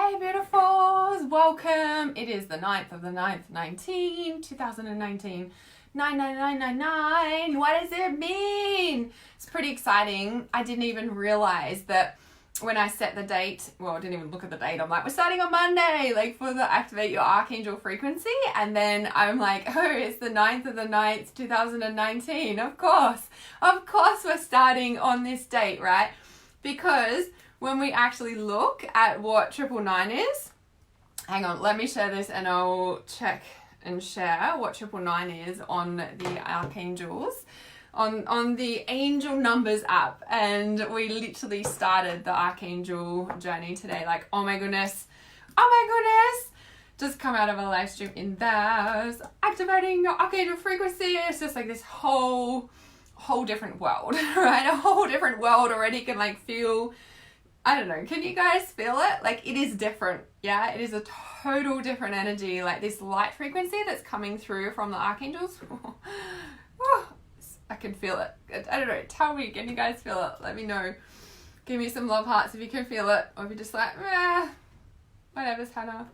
Hey beautifuls, welcome. It is the 9th of the 9th, 2019, 99999. What does it mean? It's pretty exciting. I didn't even realize that when I set the date, well, I didn't even look at the date. I'm like, we're starting on Monday, like for the Activate Your Archangel Frequency. And then I'm like, oh, it's the 9th of the 9th, 2019. Of course we're starting on this date, right? Because when we actually look at what 999 is, hang on, let me share this and I'll check and share what 999 is on the Archangels, on the Angel Numbers app. And we literally started the Archangel journey today. Like, oh my goodness, just come out of a live stream in theirs, activating your Archangel frequency. It's just like this whole different world, right? A whole different world already. Can like feel, I don't know, can you guys feel it? Like it is different, yeah? It is a total different energy, like this light frequency that's coming through from the Archangels. I can feel it. I don't know, tell me, can you guys feel it? Let me know. Give me some love hearts if you can feel it, or if you're just like, whatever's Hannah.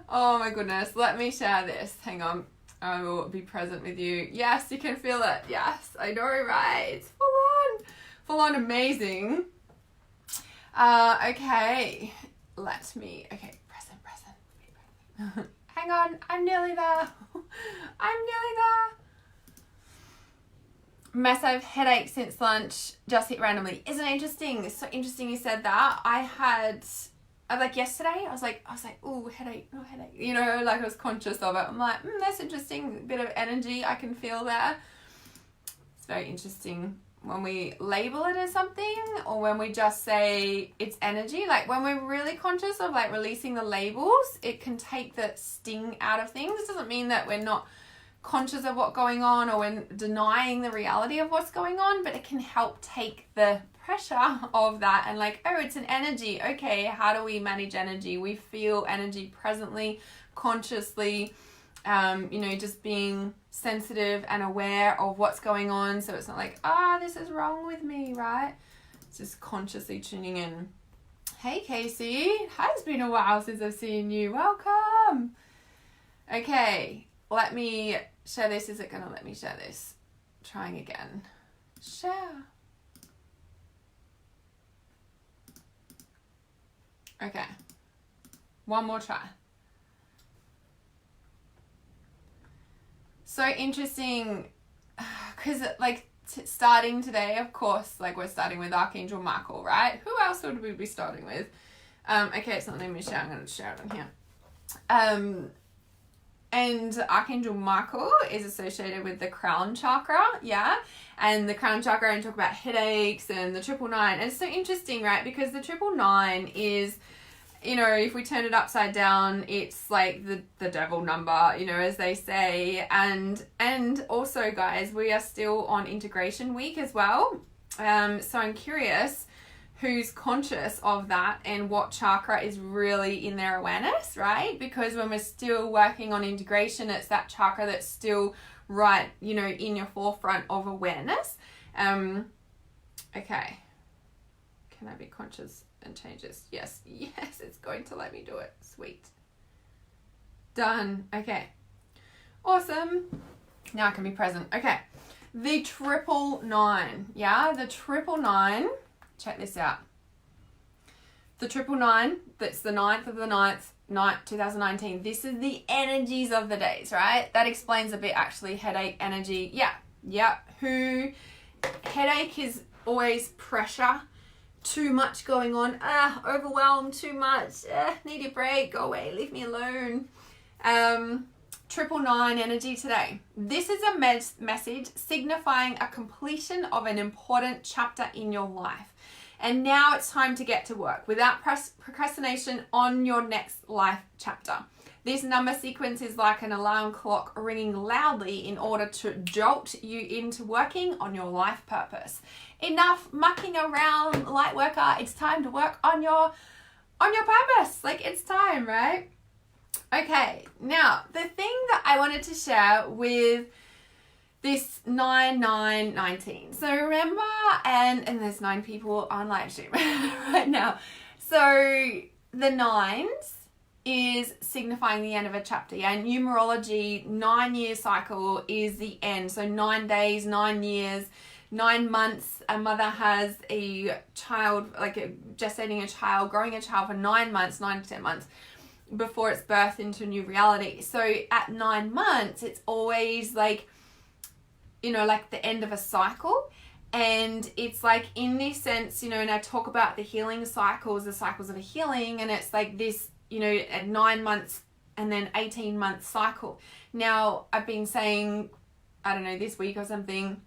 Oh my goodness, let me share this. Hang on, I will be present with you. Yes, you can feel it. Yes, I know, right? It's full on amazing. Okay, present. Hang on, I'm nearly there. Massive headache since lunch, just hit randomly. Isn't it interesting? It's so interesting you said that. Yesterday, I was like, ooh, headache. You know, like I was conscious of it. I'm like, that's interesting, bit of energy I can feel there. It's very interesting when we label it as something, or when we just say it's energy. Like when we're really conscious of like releasing the labels, it can take the sting out of things. It doesn't mean that we're not conscious of what's going on or when denying the reality of what's going on, but it can help take the pressure of that and like, oh, it's an energy. Okay, how do we manage energy? We feel energy presently, consciously, just being sensitive and aware of what's going on. So it's not like, this is wrong with me, right? It's just consciously tuning in. Hey, Casey. It has been a while since I've seen you. Welcome. Okay, let me share this. Is it going to let me share this? Trying again. Share. Okay. One more try. So interesting, because starting today, of course, like we're starting with Archangel Michael, right? Who else would we be starting with? Okay, it's not letting me share. I'm going to share it on here. And Archangel Michael is associated with the crown chakra, yeah? And the crown chakra, and talk about headaches and the 999. And it's so interesting, right? Because the 999 is, you know, if we turn it upside down, it's like the devil number, you know, as they say. And also, guys, we are still on integration week as well. So I'm curious who's conscious of that and what chakra is really in their awareness, right? Because when we're still working on integration, it's that chakra that's still right, you know, in your forefront of awareness. Okay. Can I be conscious and change this? Yes, it's going to let me do it. Sweet. Done. Okay. Awesome. Now I can be present. Okay. The 999. Yeah, the 999. Check this out. The 999, that's the 9th of the 9th, 2019. This is the energies of the days, right? That explains a bit, actually. Headache, energy. Yeah. Headache is always pressure. Too much going on. Overwhelmed, too much. Need a break. Go away. Leave me alone. 999 energy today. This is a message signifying a completion of an important chapter in your life. And now it's time to get to work without procrastination on your next life chapter. This number sequence is like an alarm clock ringing loudly in order to jolt you into working on your life purpose. Enough mucking around, light worker. It's time to work on your purpose. Like, it's time, right? Okay, now the thing that I wanted to share with this 9919. So remember, and there's 9 people on live stream right now. So the 9s is signifying the end of a chapter. Yeah, in numerology, 9-year cycle is the end. So 9 days, 9 years, 9 months. A mother has a child, like gestating a child, growing a child for 9 months, 9 to 10 months before it's birthed into a new reality. So at 9 months, it's always like, you know, like the end of a cycle. And it's like in this sense, you know, and I talk about the healing cycles, the cycles of a healing, and it's like this, you know, at 9 months and then 18 month cycle. Now, I've been saying, I don't know, this week or something,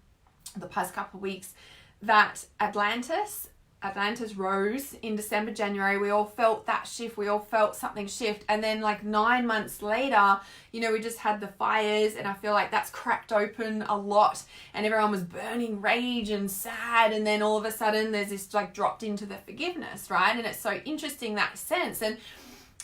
the past couple of weeks, that Atlantis rose in December, January. We all felt that shift. We all felt something shift. And then like 9 months later, you know, we just had the fires, and I feel like that's cracked open a lot, and everyone was burning rage and sad. And then all of a sudden there's this like dropped into the forgiveness, right? And it's so interesting, that sense. And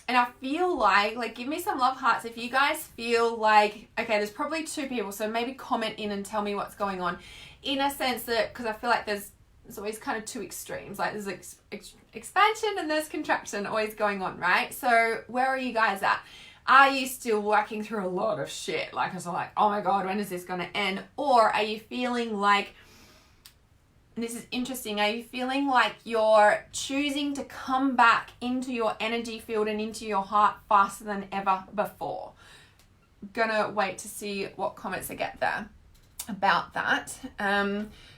I feel like, give me some love hearts if you guys feel like, okay, there's probably 2 people, so maybe comment in and tell me what's going on. In a sense that, because I feel like there's always kind of 2 extremes, like there's expansion and there's contraction always going on, right? So where are you guys at? Are you still working through a lot of shit? Like, it's like, oh my God, when is this going to end? Or are you feeling like, and this is interesting, are you feeling like you're choosing to come back into your energy field and into your heart faster than ever before? Gonna wait to see what comments I get there about that.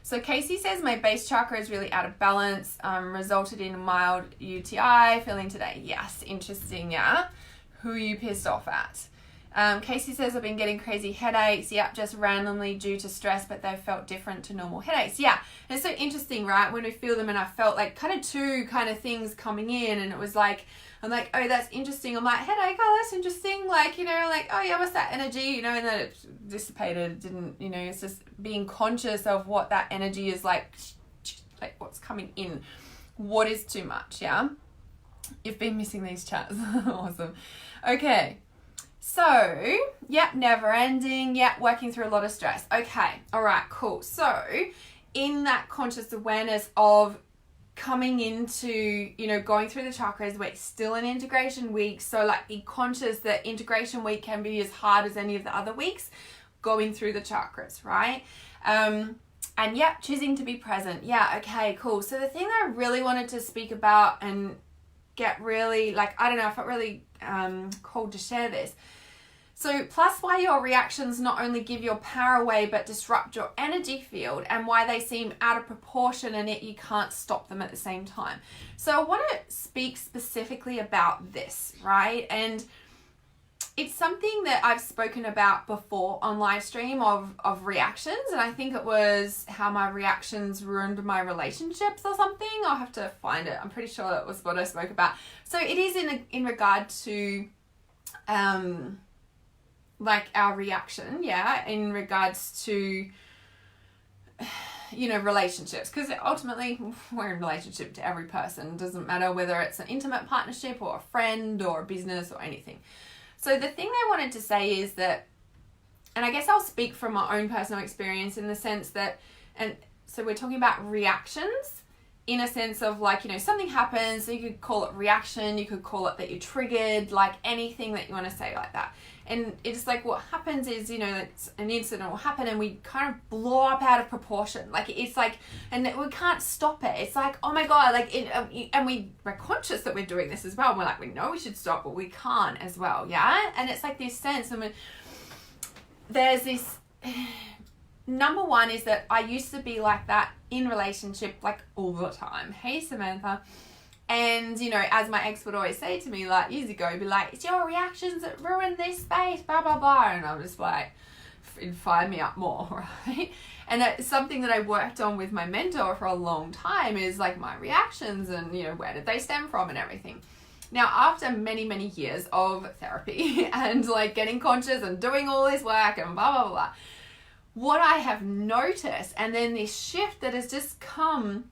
So Casey says, my base chakra is really out of balance, resulted in a mild UTI feeling today. Yes, interesting, yeah. Who are you pissed off at? Casey says, I've been getting crazy headaches. Yep, just randomly due to stress, but they felt different to normal headaches. Yeah, and it's so interesting, right? When we feel them, and I felt like kind of 2 kind of things coming in, and it was like, I'm like, oh, that's interesting. I'm like, headache, oh, that's interesting. Like, you know, like, oh yeah, what's that energy? You know, and then it dissipated. It didn't, you know, it's just being conscious of what that energy is like what's coming in. What is too much, yeah? You've been missing these chats. Awesome. Okay. So, yep, never ending. Yep, working through a lot of stress. Okay. All right, cool. So, in that conscious awareness of coming into, you know, going through the chakras, we're still in integration week. So like, be conscious that integration week can be as hard as any of the other weeks going through the chakras, right? And yeah, choosing to be present. Yeah, okay, cool. So the thing that I really wanted to speak about and get really, like, I don't know, I felt really called to share this. So plus why your reactions not only give your power away, but disrupt your energy field, and why they seem out of proportion and yet you can't stop them at the same time. So I want to speak specifically about this, right? And it's something that I've spoken about before on live stream of reactions. And I think it was how my reactions ruined my relationships or something. I'll have to find it. I'm pretty sure that was what I spoke about. So it is in regard to, like our reaction, yeah, in regards to, you know, relationships, because ultimately we're in relationship to every person. It doesn't matter whether it's an intimate partnership or a friend or a business or anything. So the thing I wanted to say is that, and I guess I'll speak from my own personal experience in the sense that, and so we're talking about reactions in a sense of like, you know, something happens, so you could call it reaction, you could call it that you're triggered, like anything that you want to say like that. And it's like what happens is, you know, it's an incident will happen and we kind of blow up out of proportion. Like it's like, and we can't stop it. It's like, oh my God, like, and we're conscious that we're doing this as well. And we're like, we know we should stop, but we can't as well. Yeah. And it's like this sense, and there's this, number one is that I used to be like that in relationship, like all the time. Hey, Samantha. And, you know, as my ex would always say to me, like, years ago, be like, it's your reactions that ruin this space, blah, blah, blah. And I'm just like, it'd fire me up more, right? And it's something that I worked on with my mentor for a long time is, like, my reactions and, you know, where did they stem from and everything. Now, after many, many years of therapy and, like, getting conscious and doing all this work and blah, blah, blah, what I have noticed, and then this shift that has just come,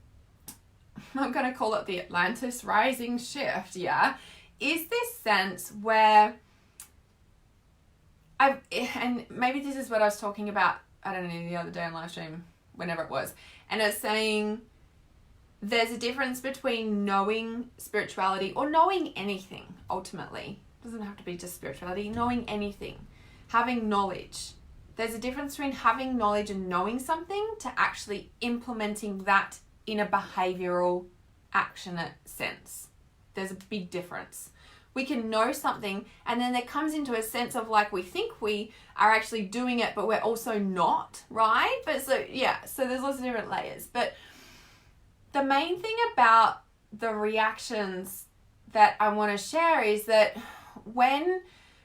I'm going to call it the Atlantis rising shift, yeah, is this sense where and maybe this is what I was talking about, I don't know, the other day on live stream, whenever it was, and it's saying there's a difference between knowing spirituality or knowing anything, ultimately. It doesn't have to be just spirituality, knowing anything, having knowledge. There's a difference between having knowledge and knowing something to actually implementing that in a behavioral, actionate sense. There's a big difference. We can know something and then there comes into a sense of like we think we are actually doing it, but we're also not, right? But so there's lots of different layers. But the main thing about the reactions that I want to share is that when,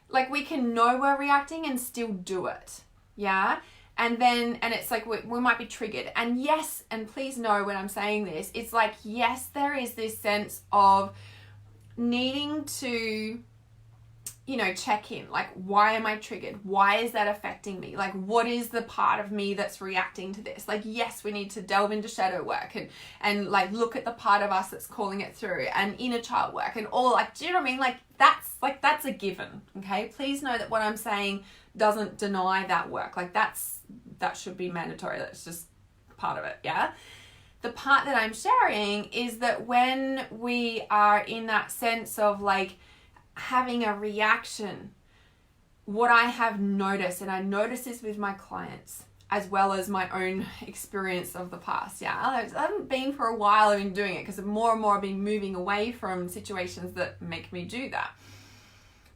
like, we can know we're reacting and still do it, yeah? And it's like we might be triggered. And yes, and please know when I'm saying this, it's like, yes, there is this sense of needing to, you know, check in. Like, why am I triggered? Why is that affecting me? Like, what is the part of me that's reacting to this? Like, yes, we need to delve into shadow work and like look at the part of us that's calling it through, and inner child work and all, like, do you know what I mean? That's a given, okay? Please know that what I'm saying doesn't deny that work. Like, that should be mandatory. That's just part of it, yeah? The part that I'm sharing is that when we are in that sense of like having a reaction, what I have noticed, and I notice this with my clients as well as my own experience of the past, yeah? I haven't been for a while, I've been doing it because more and more I've been moving away from situations that make me do that.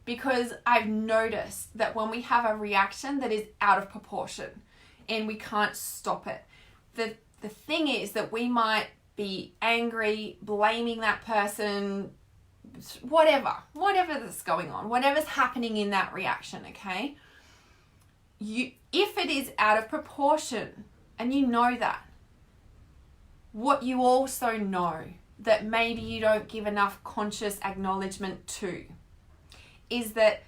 Because I've noticed that when we have a reaction that is out of proportion and we can't stop it, the thing is that we might be angry, blaming that person, whatever that's going on, whatever's happening in that reaction, okay? If it is out of proportion and you know that, what you also know that maybe you don't give enough conscious acknowledgement to is that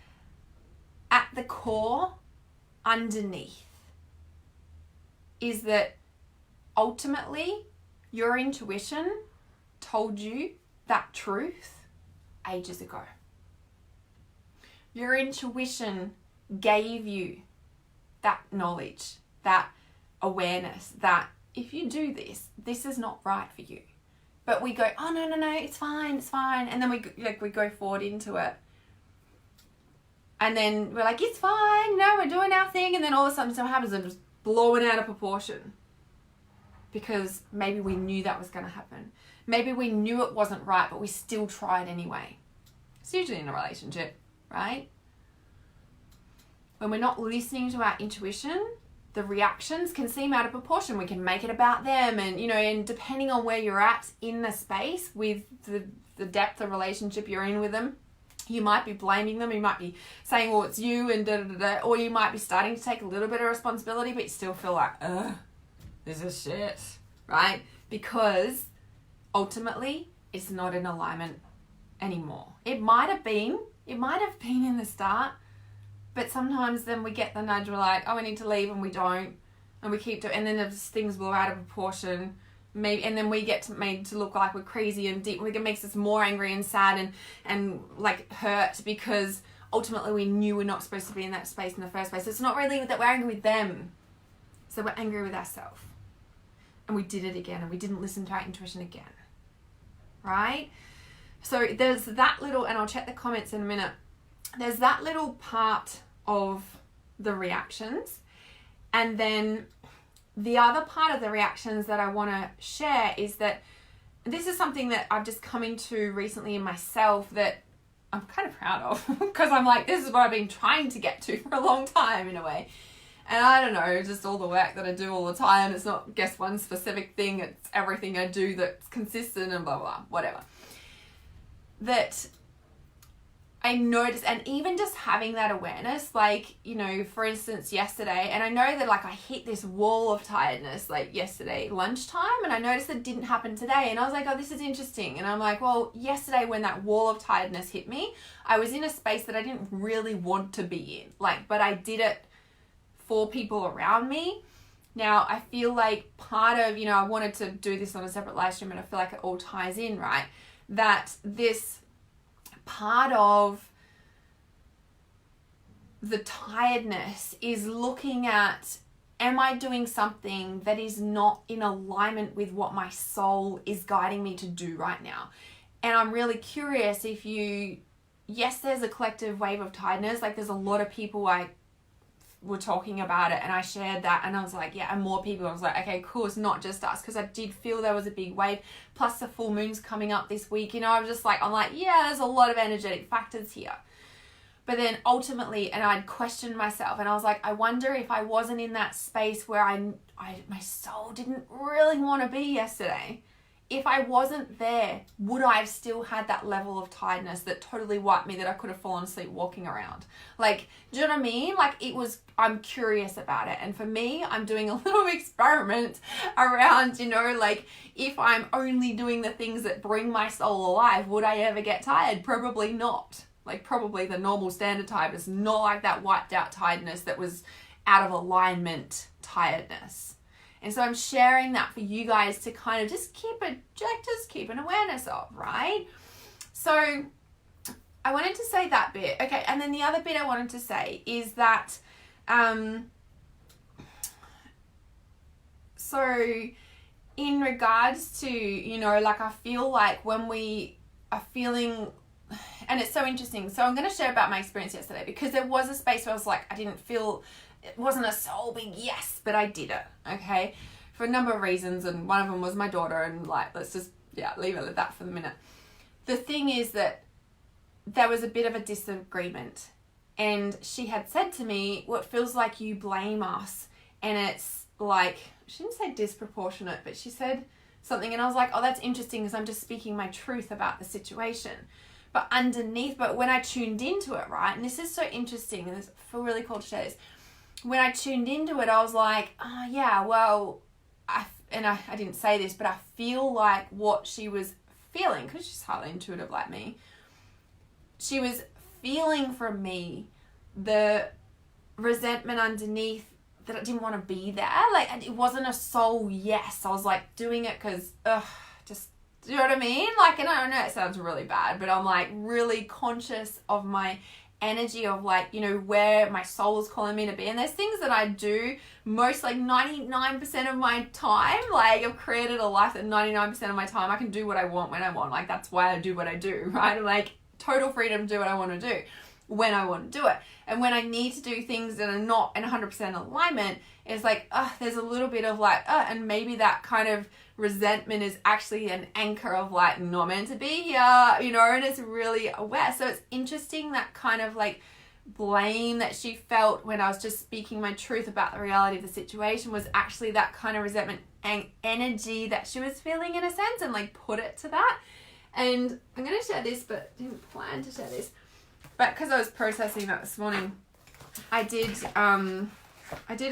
at the core, underneath, is that ultimately your intuition told you that truth ages ago. Your intuition gave you that knowledge, that awareness, that if you do this, this is not right for you. But we go, oh, no, it's fine. And then we go forward into it. And then we're like, it's fine, no, we're doing our thing. And then all of a sudden something happens and just blowing out of proportion. Because maybe we knew that was going to happen. Maybe we knew it wasn't right, but we still tried anyway. It's usually in a relationship, right? When we're not listening to our intuition, the reactions can seem out of proportion. We can make it about them, and, you know, and depending on where you're at in the space with the depth of relationship you're in with them, you might be blaming them, you might be saying, well, it's you, and da-da-da-da, or you might be starting to take a little bit of responsibility, but you still feel like, ugh, this is shit, right? Because ultimately, it's not in alignment anymore. It might have been in the start, but sometimes then we get the nudge, we're like, oh, we need to leave, and we don't, and we keep doing, and then things blow out of proportion, maybe, and then we get made to look like we're crazy and deep. It makes us more angry and sad and like hurt, because ultimately we knew we're not supposed to be in that space in the first place. So it's not really that we're angry with them, so we're angry with ourselves, and we did it again, and we didn't listen to our intuition again, right? So there's that little, and I'll check the comments in a minute, there's that little part of the reactions. And then the other part of the reactions that I want to share is that this is something that I've just come into recently in myself that I'm kind of proud of, because I'm like, this is what I've been trying to get to for a long time in a way. And I don't know, just all the work that I do all the time, it's not just one specific thing, it's everything I do that's consistent and blah, blah, whatever. That I noticed, and even just having that awareness, like, you know, for instance, yesterday, and I know that like I hit this wall of tiredness like yesterday lunchtime, and I noticed that didn't happen today, and I was like, oh, this is interesting. And I'm like, well, yesterday when that wall of tiredness hit me, I was in a space that I didn't really want to be in, like, but I did it for people around me. Now, I feel like part of, you know, I wanted to do this on a separate live stream, and I feel like it all ties in, right? That this part of the tiredness is looking at am I doing something that is not in alignment with what my soul is guiding me to do right now? And I'm really curious if yes, there's a collective wave of tiredness. Like there's a lot of people were talking about it, and I shared that, and I was like, yeah, and more people. I was like, okay, cool, it's not just us, because I did feel there was a big wave, plus the full moon's coming up this week, you know. I'm like, yeah, there's a lot of energetic factors here. But then ultimately, and I'd questioned myself, and I was like, I wonder if I wasn't in that space where my soul didn't really want to be yesterday. If I wasn't there, would I have still had that level of tiredness that totally wiped me, that I could have fallen asleep walking around? Like, do you know what I mean? Like, I'm curious about it. And for me, I'm doing a little experiment around, you know, like, if I'm only doing the things that bring my soul alive, would I ever get tired? Probably not. Like, probably the normal standard tiredness, not like that wiped out tiredness that was out of alignment tiredness. And so I'm sharing that for you guys to kind of just keep an awareness of, right? So I wanted to say that bit. Okay, and then the other bit I wanted to say is that, so in regards to, you know, like I feel like when we are feeling, and it's so interesting. So I'm going to share about my experience yesterday, because there was a space where I was like, it wasn't a soul big yes, but I did it, okay, for a number of reasons, and one of them was my daughter, and like, let's just, leave it at that for the minute. The thing is that there was a bit of a disagreement, and she had said to me, what feels like you blame us, and it's like, she didn't say disproportionate, but she said something, and I was like, oh, that's interesting, because I'm just speaking my truth about the situation. But when I tuned into it, right, and this is so interesting, and I feel really cool to share this. When I tuned into it, I was like, oh yeah, well, I didn't say this, but I feel like what she was feeling, because she's highly intuitive like me, she was feeling from me the resentment underneath, that I didn't want to be there. Like, it wasn't a soul yes. I was like doing it because, just, do you know what I mean? Like, and I know it sounds really bad, but I'm like really conscious of my energy of, like, you know, where my soul is calling me to be. And there's things that I do most, like 99% of my time. Like, I've created a life that 99% of my time I can do what I want when I want. Like, that's why I do what I do, right? Like, total freedom to do what I want to do when I want to do it. And when I need to do things that are not in 100% alignment, it's like, there's a little bit of like, and maybe that kind of resentment is actually an anchor of like, not meant to be here, you know, and it's really aware. So it's interesting, that kind of like blame that she felt when I was just speaking my truth about the reality of the situation was actually that kind of resentment and energy that she was feeling, in a sense, and like put it to that. And I'm going to share this, but didn't plan to share this. But because I was processing that this morning, I did a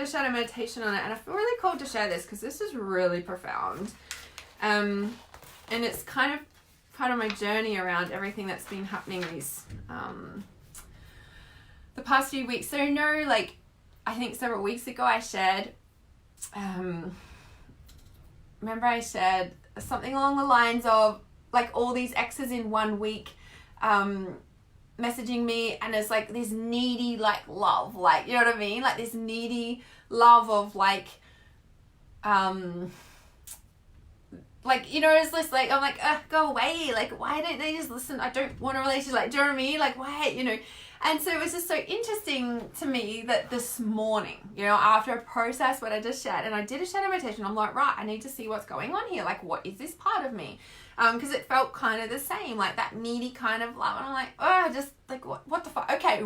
shadow meditation on it, and I feel really called to share this because this is really profound. And it's kind of part of my journey around everything that's been happening the past few weeks. So, like, I think several weeks ago I shared, remember I shared something along the lines of, like, all these exes in 1 week, messaging me, and it's like this needy, like, love, like, you know what I mean, like this needy love of like, you know, it's just like, I'm like, go away, like, why don't they just listen? I don't want a relationship, like, do you know what I mean, like, why, you know? And so it was just so interesting to me that this morning, you know, after I processed what I just shared, and I did a shadow meditation, I'm like, right, I need to see what's going on here, like, what is this part of me? Because it felt kind of the same, like that needy kind of love. And I'm like, just like, what the fuck? Okay,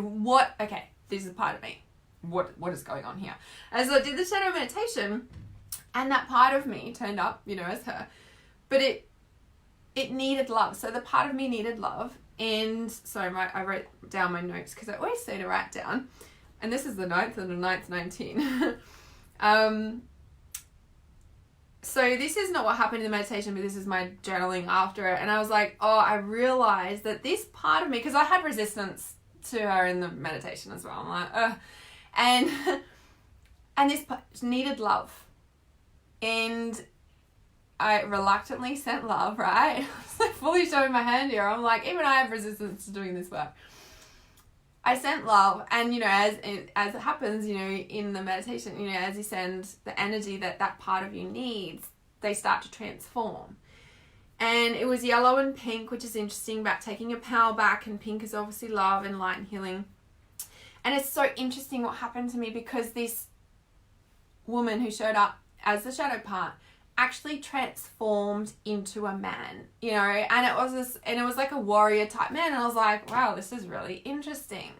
this is part of me. What is going on here? And so I did the shadow meditation, and that part of me turned up, you know, as her. But it needed love. So the part of me needed love. And so I wrote down my notes, because I always say to write down. And this is the 9th, and the 9th, 19. So this is not what happened in the meditation, but this is my journaling after it. And I was like, I realized that this part of me, because I had resistance to her in the meditation as well. I'm like, and this part needed love. And I reluctantly sent love, right? It's like fully showing my hand here. I'm like, even I have resistance to doing this work. I sent love, and as it happens, in the meditation, as you send the energy that part of you needs, they start to transform. And it was yellow and pink, which is interesting, about taking your power back, and pink is obviously love and light and healing. And it's so interesting what happened to me, because this woman who showed up as the shadow part actually transformed into a man, and it was like a warrior type man, and I was like, wow, this is really interesting,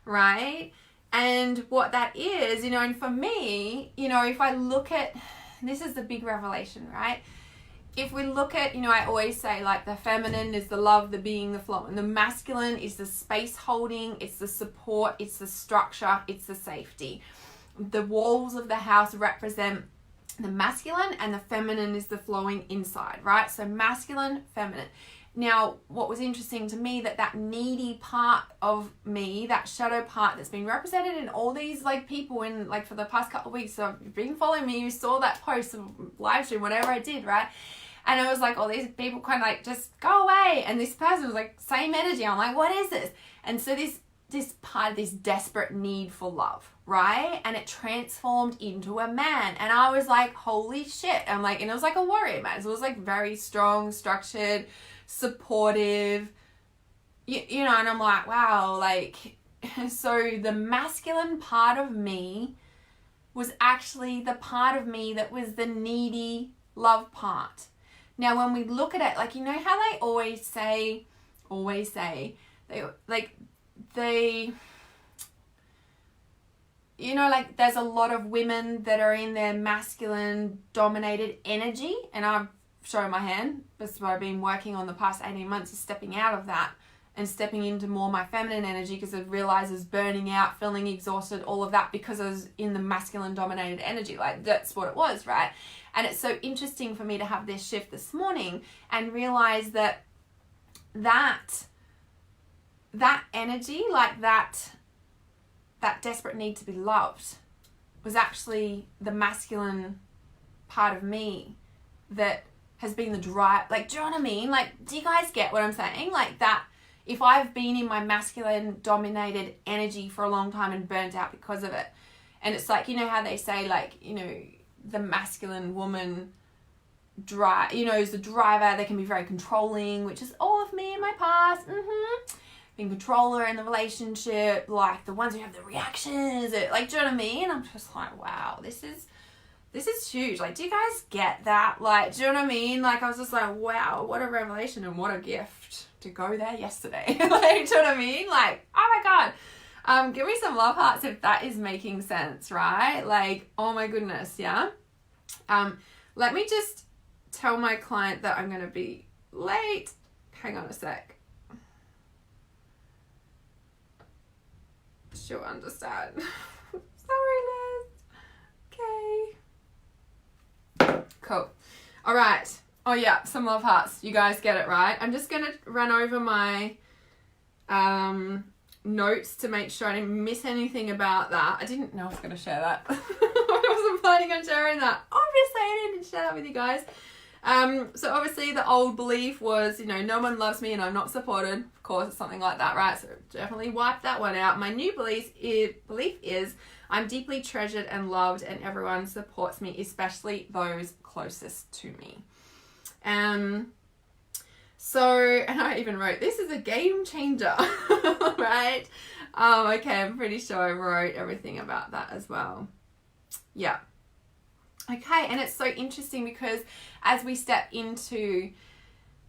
right? And what that is, and for me, if I look at, this is the big revelation, right? If we look at, I always say, like, the feminine is the love, the being, the flow, and the masculine is the space holding, it's the support, it's the structure, it's the safety. The walls of the house represent the masculine, and the feminine is the flowing inside, right? So masculine, feminine. Now, what was interesting to me, that needy part of me, that shadow part that's been represented in all these people in for the past couple of weeks. So if you've been following me, you saw that post, live stream, whatever I did, right? And it was like all these people kind of just go away, and this person was like same energy. I'm like, what is this? And so this part of this desperate need for love, right? And it transformed into a man, and I was like, holy shit. I'm like, and it was like a warrior man. So it was like very strong, structured, supportive, and I'm like, wow, so the masculine part of me was actually the part of me that was the needy love part. Now, when we look at it, how they always say, there's a lot of women that are in their masculine dominated energy, and I've shown my hand. That's what I've been working on the past 18 months, is stepping out of that and stepping into more my feminine energy, because I realized I was burning out, feeling exhausted, all of that, because I was in the masculine dominated energy. That's what it was, right? And it's so interesting for me to have this shift this morning and realize that energy, that desperate need to be loved, was actually the masculine part of me that has been the drive. Do you know what I mean? Do you guys get what I'm saying? That if I've been in my masculine dominated energy for a long time and burnt out because of it, and it's how they say, the masculine woman is the driver. They can be very controlling, which is all of me in my past. Being controller in the relationship, the ones who have the reactions, do you know what I mean? I'm just like, wow, this is huge. Do you guys get that? Do you know what I mean? I was just like, wow, what a revelation and what a gift to go there yesterday. Do you know what I mean? Oh my God. Give me some love hearts if that is making sense, right? Oh my goodness, yeah? Let me just tell my client that I'm going to be late. Hang on a sec. She'll understand. Sorry, Liz. Okay. Cool. All right. Oh yeah, some love hearts. You guys get it, right? I'm just going to run over my notes to make sure I didn't miss anything about that. I didn't know I was going to share that. I wasn't planning on sharing that. Obviously, I didn't share that with you guys. So obviously the old belief was, no one loves me and I'm not supported. Of course, it's something like that, right? So definitely wipe that one out. My new belief is I'm deeply treasured and loved, and everyone supports me, especially those closest to me. So, and I even wrote, this is a game changer, right? Okay, I'm pretty sure I wrote everything about that as well. Yeah. Okay, and it's so interesting because as we step into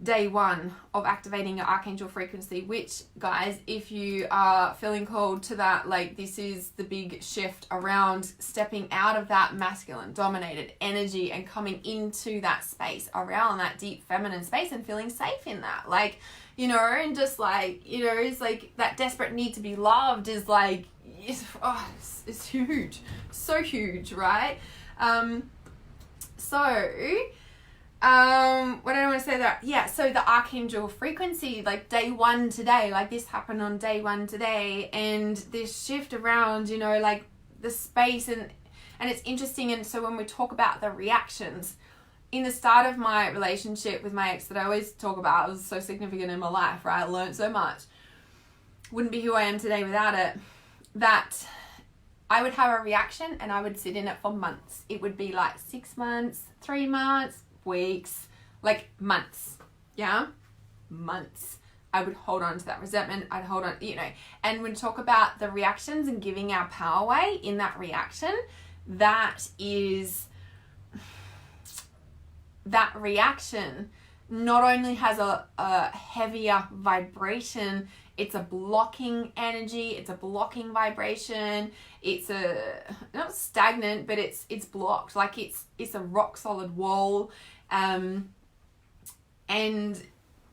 day one of activating your archangel frequency, which, guys, if you are feeling called to that, this is the big shift around stepping out of that masculine dominated energy and coming into that space around that deep feminine space and feeling safe in that, and just it's that desperate need to be loved is it's huge, so huge, right? What did I want to say there? Yeah, so the archangel frequency, day one today, this happened on day one today, and this shift around, the space, and it's interesting. And so when we talk about the reactions, in the start of my relationship with my ex that I always talk about, it was so significant in my life, right? I learned so much. wouldn't be who I am today without it, that I would have a reaction and I would sit in it for months. It would be like 6 months, 3 months, weeks, like months. Yeah? Months. I would hold on to that resentment. I'd hold on, you know, and when we talk about the reactions and giving our power away in that reaction, that reaction not only has a heavier vibration, it's a blocking energy, it's a blocking vibration, it's not stagnant, but it's blocked, like it's a rock solid wall, and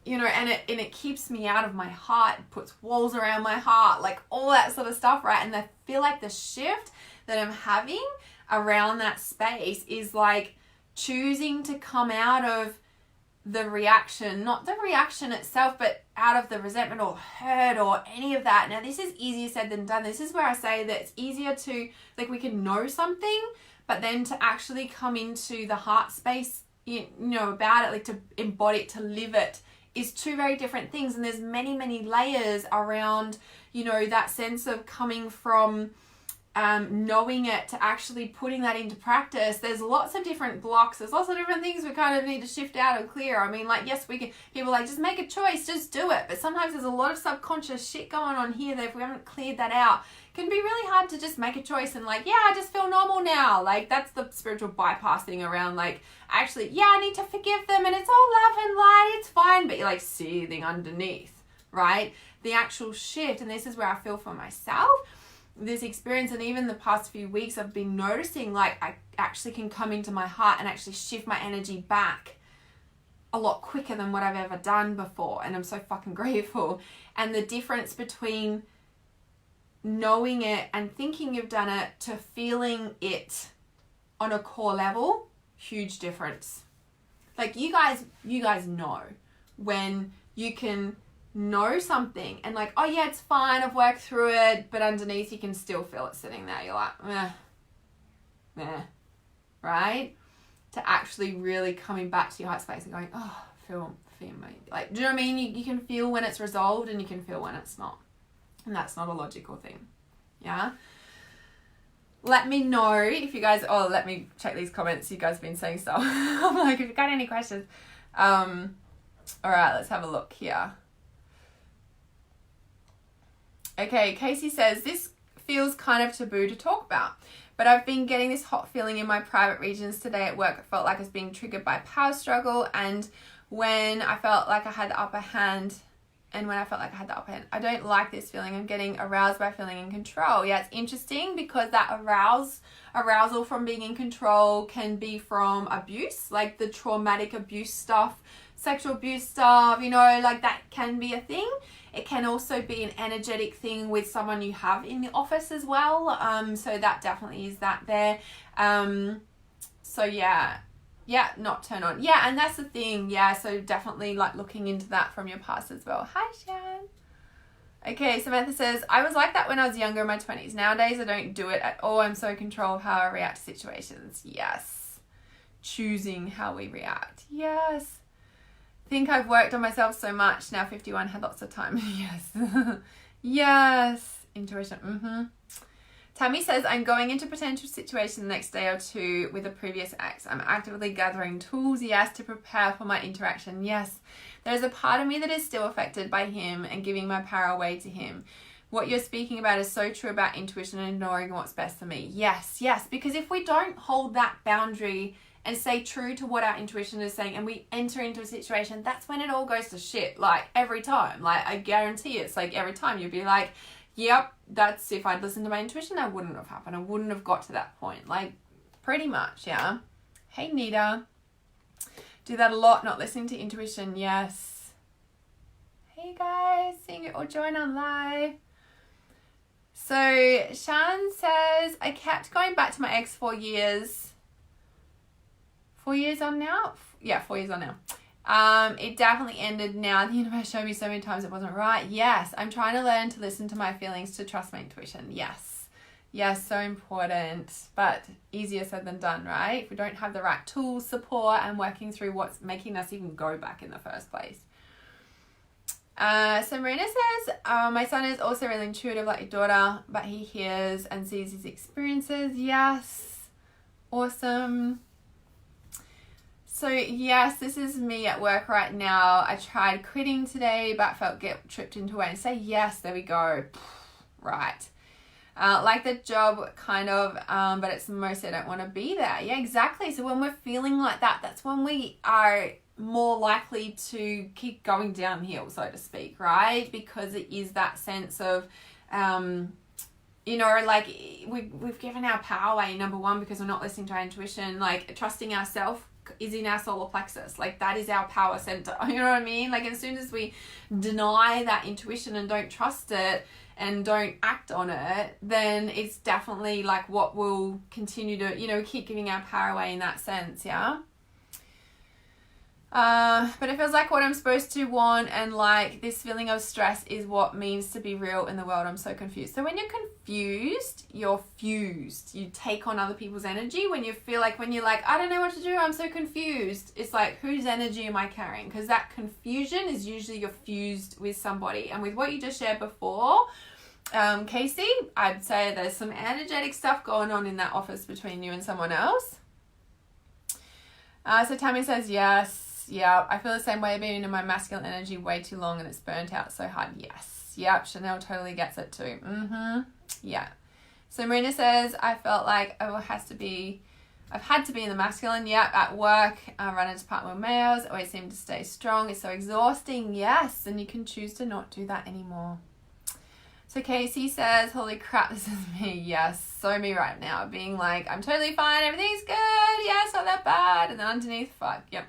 you know, and it keeps me out of my heart, it puts walls around my heart, like all that sort of stuff, right? And I feel like the shift that I'm having around that space is like choosing to come out of the reaction, not the reaction itself, but out of the resentment or hurt or any of that. Now, this is easier said than done. This is where I say that it's easier to, like, we can know something, but then to actually come into the heart space, you know, about it, like to embody it, to live it, is two very different things. And there's many, many layers around, you know, that sense of coming from knowing it to actually putting that into practice. There's lots of different blocks. There's lots of different things we kind of need to shift out and clear. I mean, like, yes, we can, people are like, just make a choice, just do it. But sometimes there's a lot of subconscious shit going on here that if we haven't cleared that out, it can be really hard to just make a choice and like, yeah, I just feel normal now. Like, that's the spiritual bypassing around, like, actually, yeah, I need to forgive them and it's all love and light, it's fine. But you're like seething underneath, right? The actual shift, and this is where I feel for myself, this experience, and even the past few weeks I've been noticing, like, I actually can come into my heart and actually shift my energy back a lot quicker than what I've ever done before, and I'm so fucking grateful. And the difference between knowing it and thinking you've done it to feeling it on a core level, huge difference. Like, you guys know when you can know something and like, oh yeah, it's fine, I've worked through it, but underneath you can still feel it sitting there. You're like, right? To actually really coming back to your heart space and going, oh, feel me. Like, do you know what I mean? You can feel when it's resolved and you can feel when it's not. And that's not a logical thing. Yeah? Let me know if you guys, let me check these comments. You guys have been saying stuff. I'm like, if you've got any questions. All right, let's have a look here. Okay, Casey says, this feels kind of taboo to talk about, but I've been getting this hot feeling in my private regions today at work. It felt like it's being triggered by power struggle, and when I felt like I had the upper hand, I don't like this feeling. I'm getting aroused by feeling in control. Yeah, it's interesting because that arousal from being in control can be from abuse, like the traumatic abuse stuff, sexual abuse stuff, you know, like that can be a thing. It can also be an energetic thing with someone you have in the office as well. So that definitely is that there. So yeah, not turn on. Yeah, and that's the thing. Yeah, so definitely like looking into that from your past as well. Hi, Shan. Okay, Samantha says, I was like that when I was younger in my 20s. Nowadays, I don't do it at all. I'm so in control of how I react to situations. Yes. Choosing how we react. Yes. Think I've worked on myself so much. Now 51, had lots of time. Yes. Yes. Intuition. Tammy says, I'm going into potential situation the next day or two with a previous ex. I'm actively gathering tools, yes, to prepare for my interaction. Yes. There's a part of me that is still affected by him and giving my power away to him. What you're speaking about is so true about intuition and ignoring what's best for me. Yes. Because if we don't hold that boundary and stay true to what our intuition is saying, and we enter into a situation, that's when it all goes to shit. Like, every time. Like, I guarantee it's like every time you'd be like, yep, that's, if I'd listened to my intuition, that wouldn't have happened. I wouldn't have got to that point. Like, pretty much, yeah. Hey, Nita. Do that a lot, not listening to intuition. Yes. Hey, guys. Seeing you all join on live. So, Shan says, I kept going back to my ex 4 years. 4 years on now? Yeah, 4 years on now. It definitely ended now. The universe showed me so many times it wasn't right. Yes, I'm trying to learn to listen to my feelings, to trust my intuition. Yes, so important, but easier said than done, right? If we don't have the right tools, support, and working through what's making us even go back in the first place. So Marina says, my son is also really intuitive like your daughter, but he hears and sees his experiences. Yes. Awesome. So yes, this is me at work right now. I tried quitting today, but felt get tripped into it. And say yes, there we go. Right. Like the job kind of, but it's mostly I don't want to be there. Yeah, exactly. So when we're feeling like that, that's when we are more likely to keep going downhill, so to speak, right? Because it is that sense of, you know, like we've given our power away, number one, because we're not listening to our intuition. Like trusting ourselves is in our solar plexus. Like that is our power center. You know what I mean? Like as soon as we deny that intuition and don't trust it and don't act on it, then it's definitely like what will continue to, you know, keep giving our power away in that sense. Yeah. But it feels like what I'm supposed to want, and like this feeling of stress is what means to be real in the world. I'm so confused. So when you're confused, you're fused. You take on other people's energy. When you feel like, when you're like, I don't know what to do, I'm so confused. It's like, whose energy am I carrying? Because that confusion is usually you're fused with somebody. And with what you just shared before, Casey, I'd say there's some energetic stuff going on in that office between you and someone else. So Tammy says, yes. Yeah, I feel the same way, being in my masculine energy way too long and it's burnt out so hard. Yes. Yep, Chanel totally gets it too. Yeah. So Marina says, I felt like I've had to be in the masculine. Yep, at work, I run a department with males, always seem to stay strong. It's so exhausting. Yes, and you can choose to not do that anymore. So Casey says, holy crap, this is me. Yes, so me right now. Being like, I'm totally fine, everything's good. Yeah, it's not that bad. And then underneath, fuck. Yep,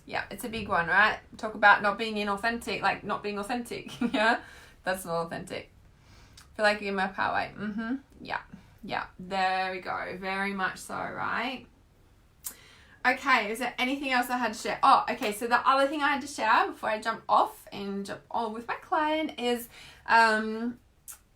Yeah, it's a big one, right? Talk about not being inauthentic, like not being authentic. Yeah, that's not authentic. Feel like you give my power away. Yeah, there we go. Very much so, right? Okay, is there anything else I had to share? Oh, okay, so the other thing I had to share before I jump off and jump on with my client is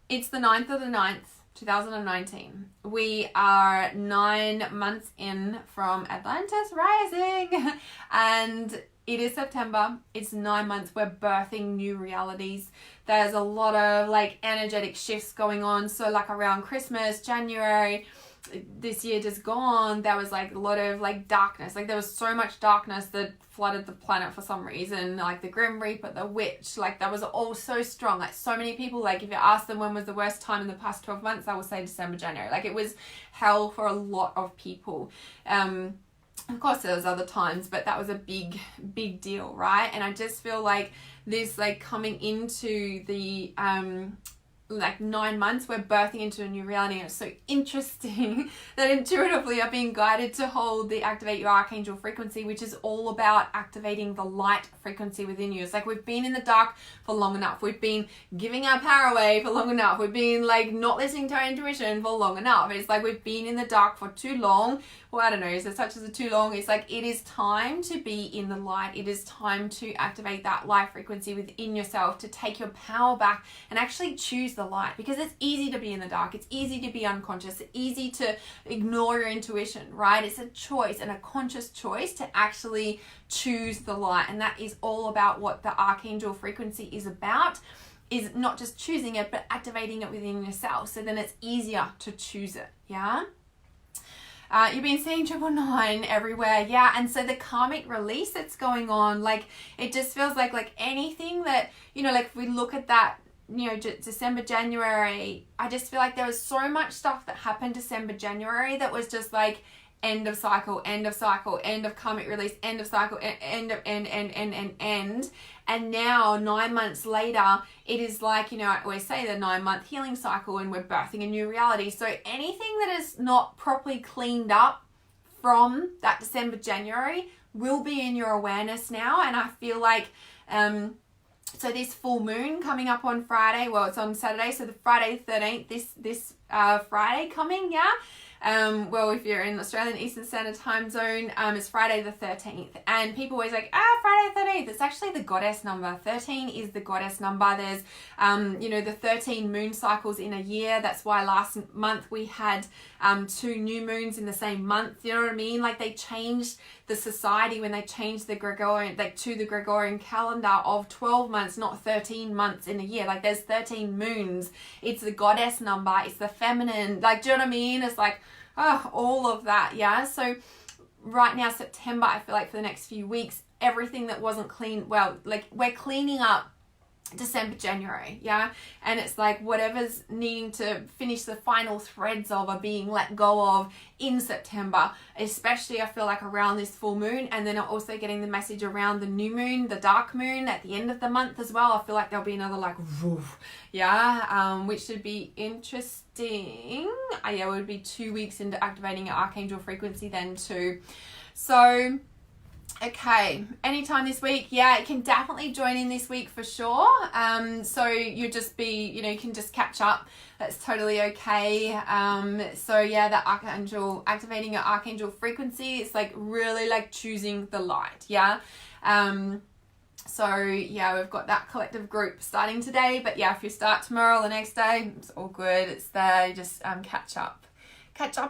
it's the 9th of the 9th, 2019. We are 9 months in from Atlantis rising and it is September. It's 9 months. We're birthing new realities. There's a lot of like energetic shifts going on. So like around Christmas, January, this year just gone, there was like a lot of like darkness. Like there was so much darkness that flooded the planet for some reason, like the Grim Reaper, the Witch, like that was all so strong. Like so many people, like if you ask them when was the worst time in the past 12 months, I will say December, January. Like it was hell for a lot of people. Of course there was other times, but that was a big deal, right? And I just feel like this, like coming into the like 9 months, we're birthing into a new reality. And it's so interesting that intuitively I've been guided to hold the Activate Your Archangel frequency, which is all about activating the light frequency within you. It's like we've been in the dark for long enough. We've been giving our power away for long enough. We've been like not listening to our intuition for long enough. It's like we've been in the dark for too long. Well, I don't know, is there such as a too long? It's like it is time to be in the light. It is time to activate that light frequency within yourself, to take your power back and actually choose the light, because it's easy to be in the dark. It's easy to be unconscious. It's easy to ignore your intuition, right? It's a choice, and a conscious choice to actually choose the light. And that is all about what the Archangel frequency is about, is not just choosing it, but activating it within yourself. So then it's easier to choose it, yeah? You've been seeing 999 everywhere. Yeah. And so the karmic release that's going on, like, it just feels like anything that, you know, like if we look at that, you know, December, January, I just feel like there was so much stuff that happened December, January that was just like end of cycle, end of karmic release, end of cycle, end of end. And now 9 months later, it is like, you know, I always say the 9 month healing cycle, and we're birthing a new reality. So anything that is not properly cleaned up from that December, January will be in your awareness now. And I feel like, so this full moon coming up on Friday, well, it's on Saturday, so the Friday the 13th, this Friday coming, yeah? Well, if you're in Australian Eastern Standard Time Zone, it's Friday the 13th. And people always like, Friday the 13th. It's actually the goddess number. 13 is the goddess number. There's, you know, the 13 moon cycles in a year. That's why last month we had 2 new moons in the same month. You know what I mean? Like they changed the society when they changed the Gregorian, like to the Gregorian calendar of 12 months, not 13 months in a year. Like there's 13 moons. It's the goddess number. It's the feminine. Like, do you know what I mean? It's like, oh, all of that. Yeah. So right now, September, I feel like for the next few weeks, everything that wasn't clean, well, like we're cleaning up December, January, yeah, and it's like whatever's needing to finish the final threads of are being let go of in September, especially I feel like around this full moon, and then I'm also getting the message around the new moon, the dark moon at the end of the month as well. I feel like there'll be another like woof, yeah, which should be interesting. Yeah, it would be 2 weeks into activating your archangel frequency then too. So okay, anytime this week, yeah, it can definitely join in this week for sure. So you just be, you know, you can just catch up. That's totally okay. So yeah, the archangel, activating your archangel frequency, it's like really like choosing the light, yeah. So yeah, we've got that collective group starting today, but yeah, if you start tomorrow or the next day, it's all good. It's there. You just catch up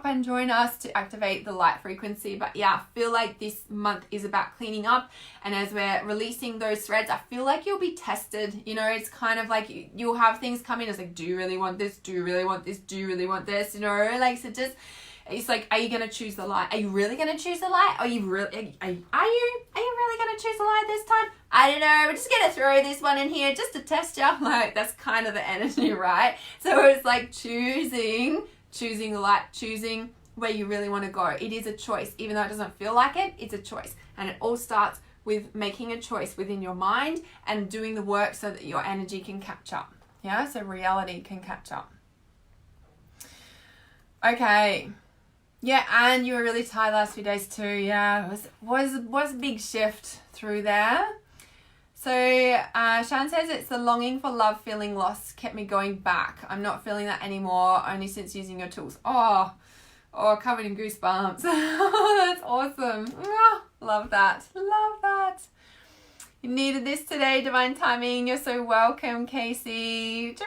and join us to activate the light frequency. But yeah, I feel like this month is about cleaning up, and as we're releasing those threads, I feel like you'll be tested. You know, it's kind of like you'll have things come in. It's like, do you really want this? Do you really want this? Do you really want this? You know, like, so just, it's like, are you going to choose the light? Are you really going to choose the light? Are you really going to choose the light this time? I don't know, we're just going to throw this one in here just to test you. Like, that's kind of the energy, right? So it's like choosing the light, choosing where you really want to go. It is a choice. Even though it doesn't feel like it, it's a choice. And it all starts with making a choice within your mind and doing the work so that your energy can catch up. Yeah, so reality can catch up. Okay. Yeah, and you were really tired last few days too. Yeah, it was a big shift through there. So Shan says, it's the longing for love, feeling lost kept me going back. I'm not feeling that anymore, only since using your tools. Oh, covered in goosebumps. That's awesome. Oh, love that. Love that. You needed this today, divine timing. You're so welcome, Casey.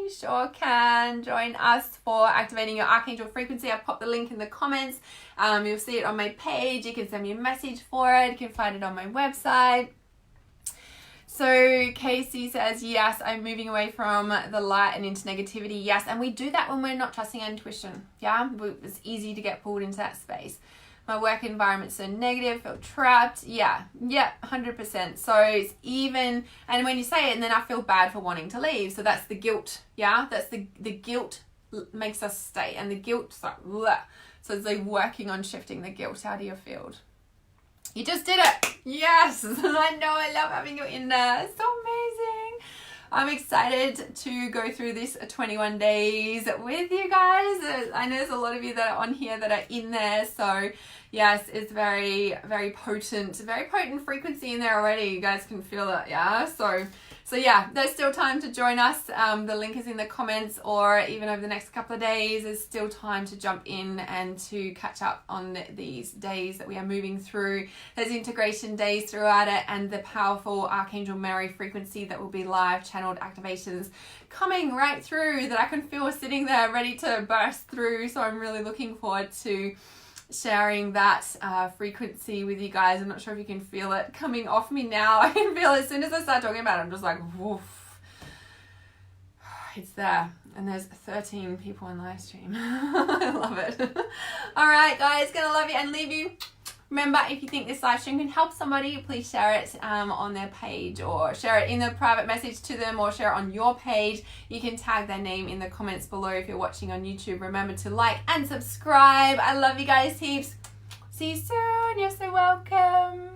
You sure can join us for activating your archangel frequency. I've popped the link in the comments. You'll see it on my page. You can send me a message for it. You can find it on my website. So Casey says, yes, I'm moving away from the light and into negativity. Yes, and we do that when we're not trusting our intuition. Yeah, it's easy to get pulled into that space. My work environment's so negative, feel trapped. Yeah, 100%. So it's even, and when you say it, and then I feel bad for wanting to leave. So that's the guilt. Yeah, that's the guilt makes us stay, and the guilt's like, bleh. So it's like working on shifting the guilt out of your field. You just did it. Yes. I know. I love having you in there. It's so amazing. I'm excited to go through this 21 days with you guys. I know there's a lot of you that are on here that are in there. So yes, it's very, very potent frequency in there already. You guys can feel it. Yeah. So yeah, there's still time to join us. The link is in the comments, or even over the next couple of days, there's still time to jump in and to catch up on these days that we are moving through. There's integration days throughout it, and the powerful Archangel Mary frequency that will be live channeled activations coming right through that I can feel sitting there ready to burst through. So I'm really looking forward to sharing that frequency with you guys. I'm not sure if you can feel it coming off me now. I can feel it as soon as I start talking about it. I'm just like, woof. It's there. And there's 13 people in live stream. I love it. All right, guys, gonna love you and leave you. Remember, if you think this live stream can help somebody, please share it on their page, or share it in a private message to them, or share it on your page. You can tag their name in the comments below if you're watching on YouTube. Remember to like and subscribe. I love you guys heaps. See you soon. You're so welcome.